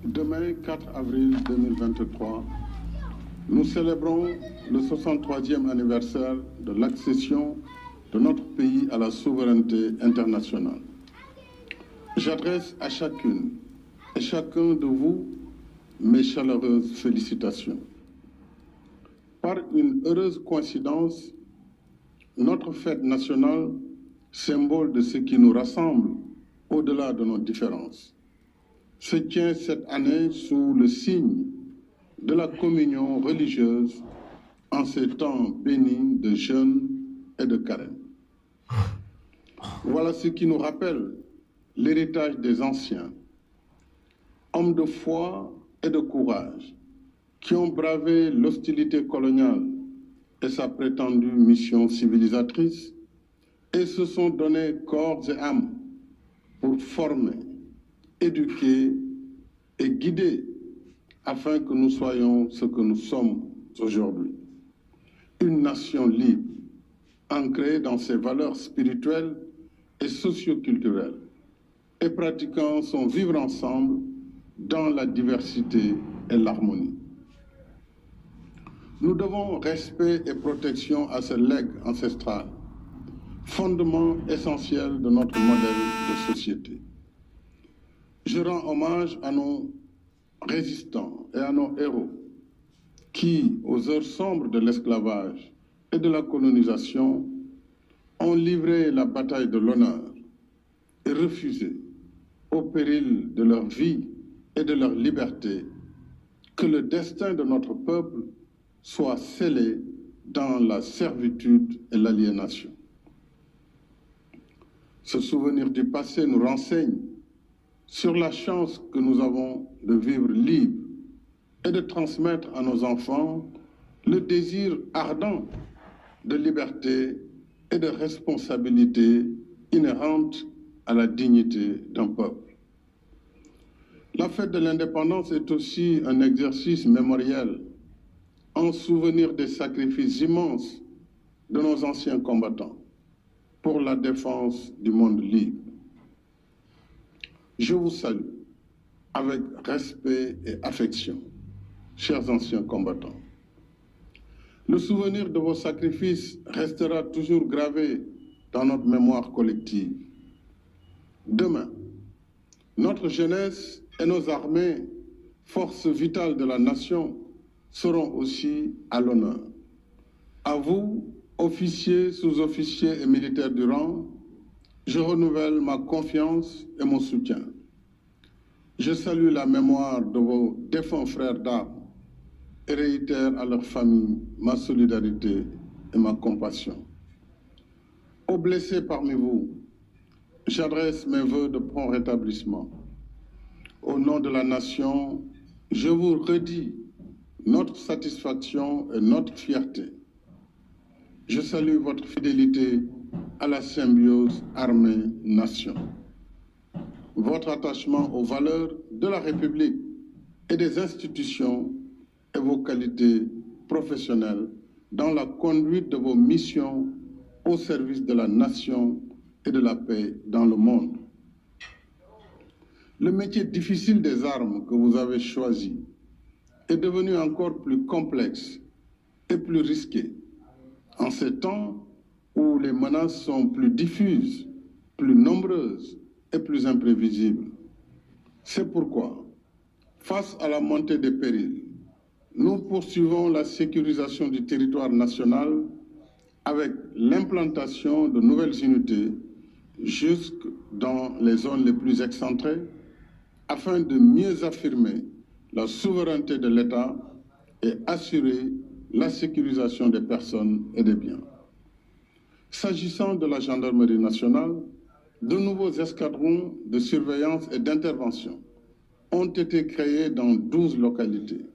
Demain, 4 avril 2023, nous célébrons le 63e anniversaire de l'accession de notre pays à la souveraineté internationale. J'adresse à chacune et chacun de vous mes chaleureuses félicitations. Par une heureuse coïncidence, notre fête nationale, symbole de ce qui nous rassemble au-delà de nos différences, se tient cette année sous le signe de la communion religieuse en ces temps bénis de jeûne et de carême. Voilà ce qui nous rappelle l'héritage des anciens, hommes de foi et de courage, qui ont bravé l'hostilité coloniale et sa prétendue mission civilisatrice et se sont donnés corps et âme pour former, éduquer et guider afin que nous soyons ce que nous sommes aujourd'hui. Une nation libre, ancrée dans ses valeurs spirituelles et socio-culturelles et pratiquant son vivre ensemble dans la diversité et l'harmonie. Nous devons respect et protection à ce legs ancestral, fondement essentiel de notre modèle de société. Je rends hommage à nos résistants et à nos héros qui, aux heures sombres de l'esclavage et de la colonisation, ont livré la bataille de l'honneur et refusé, au péril de leur vie et de leur liberté, que le destin de notre peuple soit scellé dans la servitude et l'aliénation. Ce souvenir du passé nous renseigne sur la chance que nous avons de vivre libre et de transmettre à nos enfants le désir ardent de liberté et de responsabilité inhérente à la dignité d'un peuple. La fête de l'indépendance est aussi un exercice mémoriel en souvenir des sacrifices immenses de nos anciens combattants pour la défense du monde libre. Je vous salue avec respect et affection, chers anciens combattants. Le souvenir de vos sacrifices restera toujours gravé dans notre mémoire collective. Demain, notre jeunesse et nos armées, forces vitales de la nation, seront aussi à l'honneur. À vous, officiers, sous-officiers et militaires du rang, je renouvelle ma confiance et mon soutien. Je salue la mémoire de vos défunts frères d'armes et réitère à leurs familles ma solidarité et ma compassion. Aux blessés parmi vous, j'adresse mes vœux de prompt rétablissement. Au nom de la nation, je vous redis notre satisfaction et notre fierté. Je salue votre fidélité à la symbiose armée-nation. Votre attachement aux valeurs de la République et des institutions et vos qualités professionnelles dans la conduite de vos missions au service de la nation et de la paix dans le monde. Le métier difficile des armes que vous avez choisi est devenu encore plus complexe et plus risqué en ces temps où les menaces sont plus diffuses, plus nombreuses et plus imprévisibles. C'est pourquoi, face à la montée des périls, nous poursuivons la sécurisation du territoire national avec l'implantation de nouvelles unités jusque dans les zones les plus excentrées afin de mieux affirmer la souveraineté de l'État et assurer la sécurisation des personnes et des biens. S'agissant de la gendarmerie nationale, de nouveaux escadrons de surveillance et d'intervention ont été créés dans 12 localités.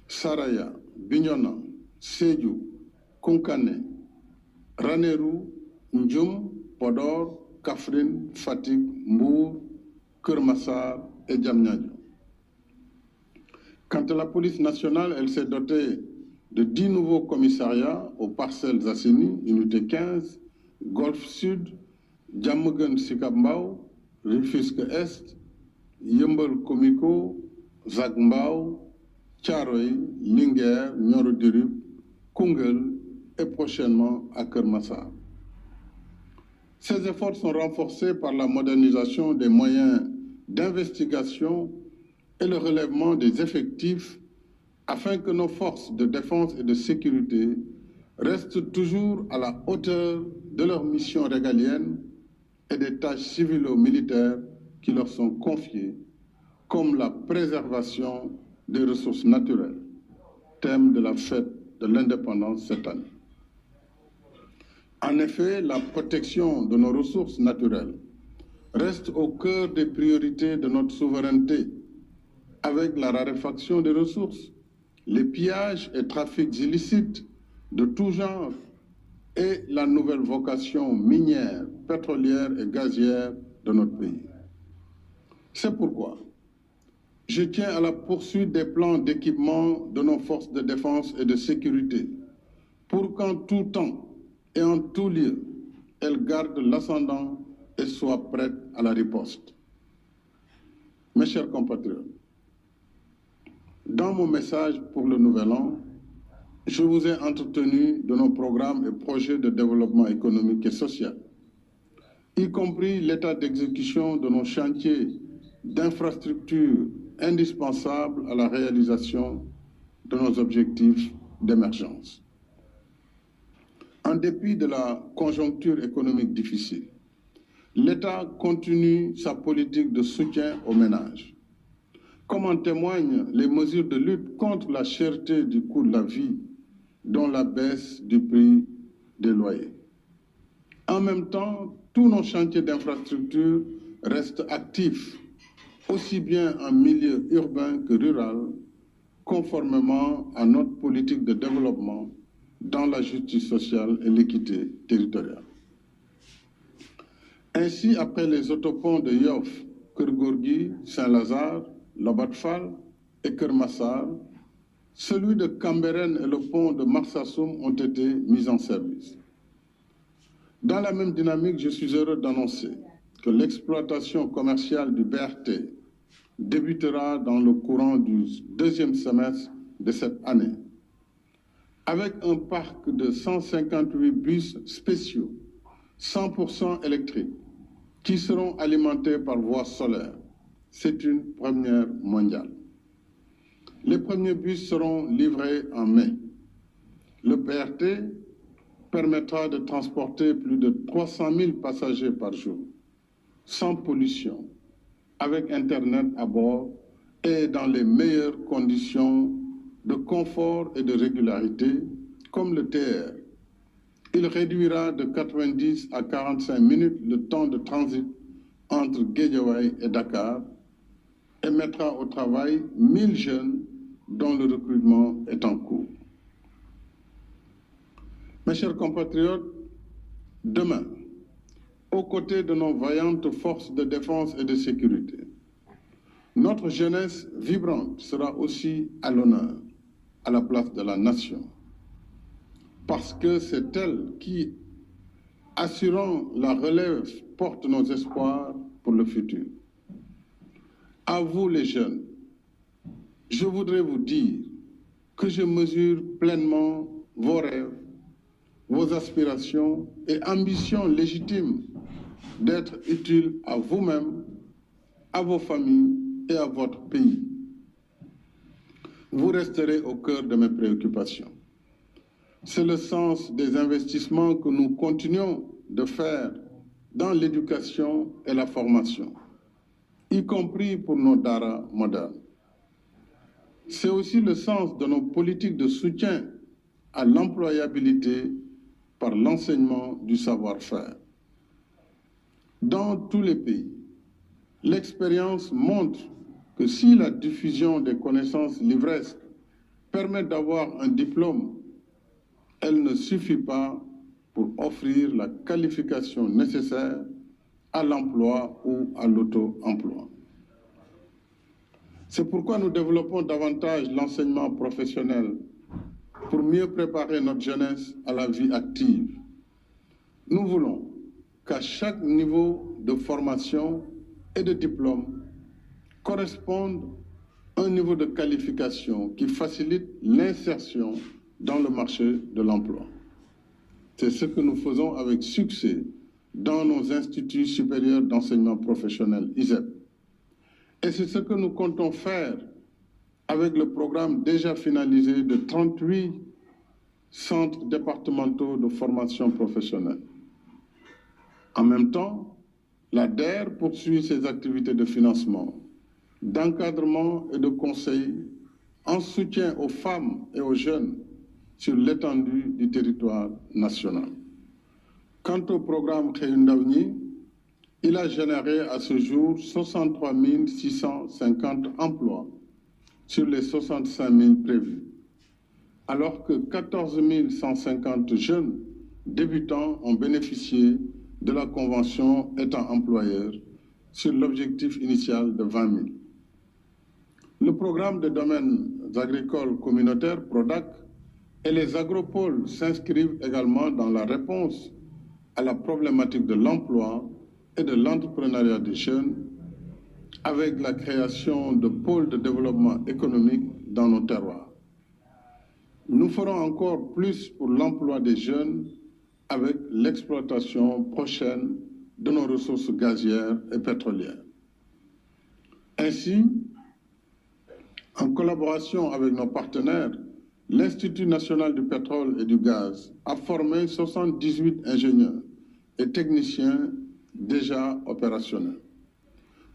Saraya, Bignona, Sédhiou, Koungheul, Ranérou, Ndioum, Podor, Kaffrine, Fatick, Mbour, Keur Massar et Diamniadio. Quant à la police nationale, elle s'est dotée de 10 nouveaux commissariats aux Parcelles Assainies, unité 15, Golfe Sud, Diamaguène Sicap Mbao, Rufisque Est, Yeumbeul Comico, Zac Mbao, Thiaroye, Linguère, Nioro du Rip, Koungheul et prochainement à Keur Massar. Ces efforts sont renforcés par la modernisation des moyens d'investigation et le relèvement des effectifs afin que nos forces de défense et de sécurité restent toujours à la hauteur de leurs missions régaliennes et des tâches civilo-militaires qui leur sont confiées, comme la préservation des ressources naturelles, thème de la fête de l'indépendance cette année. En effet, la protection de nos ressources naturelles reste au cœur des priorités de notre souveraineté, avec la raréfaction des ressources, les pillages et trafics illicites de tout genre et la nouvelle vocation minière, pétrolière et gazière de notre pays. C'est pourquoi je tiens à la poursuite des plans d'équipement de nos forces de défense et de sécurité pour qu'en tout temps et en tout lieu, elles gardent l'ascendant et soient prêtes à la riposte. Mes chers compatriotes, dans mon message pour le Nouvel An, je vous ai entretenu de nos programmes et projets de développement économique et social, y compris l'état d'exécution de nos chantiers d'infrastructures indispensables à la réalisation de nos objectifs d'émergence. En dépit de la conjoncture économique difficile, l'État continue sa politique de soutien aux ménages, comme en témoignent les mesures de lutte contre la cherté du coût de la vie, dont la baisse du prix des loyers. En même temps, tous nos chantiers d'infrastructure restent actifs, aussi bien en milieu urbain que rural, conformément à notre politique de développement dans la justice sociale et l'équité territoriale. Ainsi, après les autoponts de Yoff, Keur Gorgui, Saint-Lazare, Lobat Fall et Keur Massar, celui de Cambérène et le pont de Marsassoum ont été mis en service. Dans la même dynamique, je suis heureux d'annoncer que l'exploitation commerciale du BRT débutera dans le courant du deuxième semestre de cette année, avec un parc de 158 bus spéciaux, 100% électriques, qui seront alimentés par voie solaire. C'est une première mondiale. Les premiers bus seront livrés en mai. Le BRT permettra de transporter plus de 300 000 passagers par jour, sans pollution, avec Internet à bord et dans les meilleures conditions de confort et de régularité, comme le TR. Il réduira de 90 à 45 minutes le temps de transit entre Guédiawaye et Dakar et mettra au travail 1000 jeunes dont le recrutement est en cours. Mes chers compatriotes, demain, aux côtés de nos vaillantes forces de défense et de sécurité, notre jeunesse vibrante sera aussi à l'honneur, à la place de la nation, parce que c'est elle qui, assurant la relève, porte nos espoirs pour le futur. À vous les jeunes, je voudrais vous dire que je mesure pleinement vos rêves, vos aspirations et ambitions légitimes d'être utiles à vous-même, à vos familles et à votre pays. Vous resterez au cœur de mes préoccupations. C'est le sens des investissements que nous continuons de faire dans l'éducation et la formation, y compris pour nos daara modernes. C'est aussi le sens de nos politiques de soutien à l'employabilité par l'enseignement du savoir-faire. Dans tous les pays, l'expérience montre que si la diffusion des connaissances livresques permet d'avoir un diplôme, elle ne suffit pas pour offrir la qualification nécessaire à l'emploi ou à l'auto-emploi. C'est pourquoi nous développons davantage l'enseignement professionnel pour mieux préparer notre jeunesse à la vie active. Nous voulons qu'à chaque niveau de formation et de diplôme corresponde un niveau de qualification qui facilite l'insertion dans le marché de l'emploi. C'est ce que nous faisons avec succès dans nos instituts supérieurs d'enseignement professionnel, ISEP. Et c'est ce que nous comptons faire avec le programme déjà finalisé de 38 centres départementaux de formation professionnelle. En même temps, l'ADER poursuit ses activités de financement, d'encadrement et de conseil en soutien aux femmes et aux jeunes sur l'étendue du territoire national. Quant au programme Xëyu Ndaw ñi, il a généré à ce jour 63 650 emplois sur les 65 000 prévus, alors que 14 150 jeunes débutants ont bénéficié de la convention État employeur sur l'objectif initial de 20 000. Le programme de domaines agricoles communautaires, PRODAC, et les agropoles s'inscrivent également dans la réponse à la problématique de l'emploi et de l'entrepreneuriat des jeunes, avec la création de pôles de développement économique dans nos terroirs. Nous ferons encore plus pour l'emploi des jeunes avec l'exploitation prochaine de nos ressources gazières et pétrolières. Ainsi, en collaboration avec nos partenaires, l'Institut national du pétrole et du gaz a formé 78 ingénieurs et techniciens déjà opérationnels.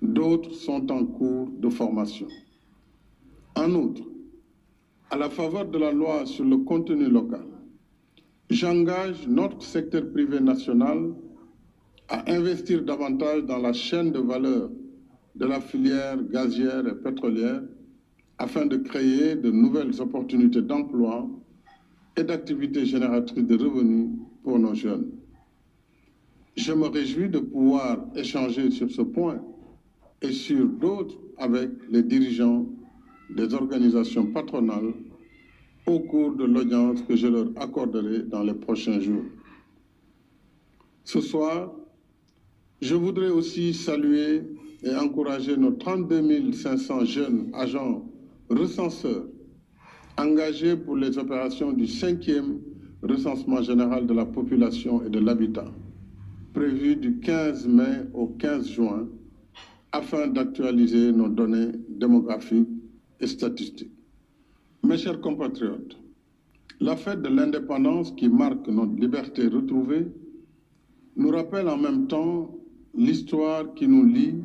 D'autres sont en cours de formation. En outre, à la faveur de la loi sur le contenu local, j'engage notre secteur privé national à investir davantage dans la chaîne de valeur de la filière gazière et pétrolière afin de créer de nouvelles opportunités d'emploi et d'activités génératrices de revenus pour nos jeunes. Je me réjouis de pouvoir échanger sur ce point et sur d'autres avec les dirigeants des organisations patronales au cours de l'audience que je leur accorderai dans les prochains jours. Ce soir, je voudrais aussi saluer et encourager nos 32 500 jeunes agents recenseurs engagés pour les opérations du 5e recensement général de la population et de l'habitat, prévu du 15 mai au 15 juin, afin d'actualiser nos données démographiques et statistiques. Mes chers compatriotes, la fête de l'indépendance qui marque notre liberté retrouvée nous rappelle en même temps l'histoire qui nous lie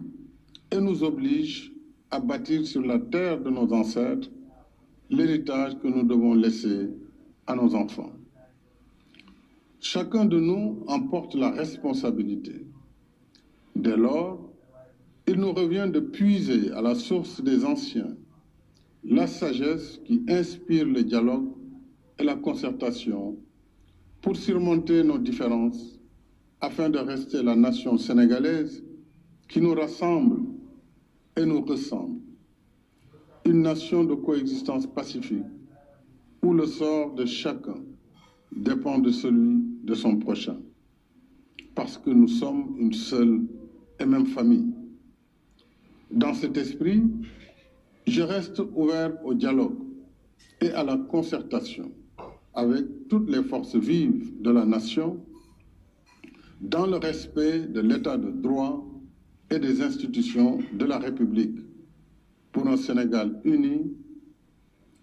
et nous oblige à bâtir sur la terre de nos ancêtres l'héritage que nous devons laisser à nos enfants. Chacun de nous en porte la responsabilité. Dès lors, il nous revient de puiser à la source des anciens la sagesse qui inspire le dialogue et la concertation pour surmonter nos différences afin de rester la nation sénégalaise qui nous rassemble et nous ressemble. Une nation de coexistence pacifique où le sort de chacun dépend de celui de son prochain, parce que nous sommes une seule et même famille. Dans cet esprit, je reste ouvert au dialogue et à la concertation avec toutes les forces vives de la nation dans le respect de l'état de droit et des institutions de la République pour un Sénégal uni,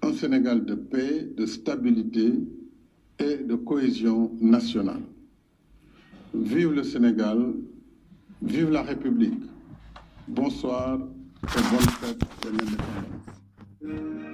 un Sénégal de paix, de stabilité et de cohésion nationale. Vive le Sénégal, vive la République. Bonsoir et bonne fête de l'indépendance.